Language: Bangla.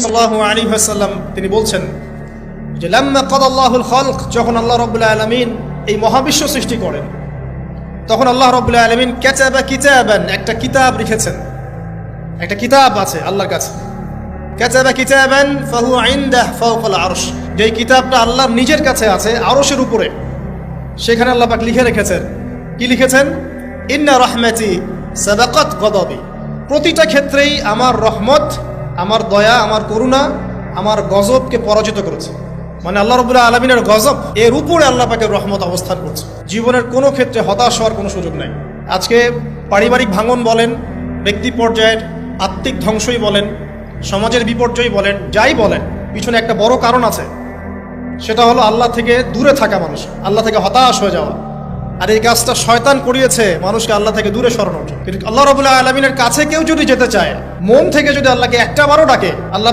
সাল্লাল্লাহু আলাইহি ওয়াসাল্লাম তিনি বলছেন যে লাম্মা কাদাল্লাহুল খালক, যখন আল্লাহ রাব্বুল আলামিন এই মহাবিশ্ব সৃষ্টি করেন তখন আল্লাহ রাব্বুল আলামিন কাতাবা কিতাবান, একটা কিতাব লিখেছেন। একটা কিতাব আছে আল্লাহর কাছে, কাতাবা কিতাবান ফাহুয়া ইনদাহু ফাওকাল আরশ, যে কিতাবটা আল্লাহর নিজের কাছে আছে আরশের উপরে। সেখানে আল্লাহ পাক লিখে রেখেছেন, কি লিখেছেন? ইন্না রাহমাতি সাবাকাত গদাবি, প্রতিটা ক্ষেত্রেই আমার রহমত, আমার দয়া, আমার করুণা আমার গজবকে পরাজিত করেছে। মানে আল্লাহ রাব্বুল আলামিনের গজব এর উপরে আল্লাহ পাকের রহমত অবস্থান করছে। জীবনের কোনো ক্ষেত্রে হতাশ হওয়ার কোনো সুযোগ নাই। আজকে পারিবারিক ভাঙন বলেন, ব্যক্তি পর্যায়ের আত্মিক ধ্বংসই বলেন, সমাজের বিপর্যয় বলেন, যাই বলেন, পিছনে একটা বড় কারণ আছে। সেটা হলো আল্লাহ থেকে দূরে থাকা মানুষ, আল্লাহ থেকে হতাশ হয়ে যাওয়া। আর এই কাজটা শয়তান করিয়েছে মানুষকে আল্লাহ থেকে দূরে সরানোর জন্য। কিন্তু আল্লাহ রাব্বুল আলামিনের কাছে কেউ যদি যেতে চায়, মন থেকে যদি আল্লাহকে একটা বারও ডাকে, আল্লাহ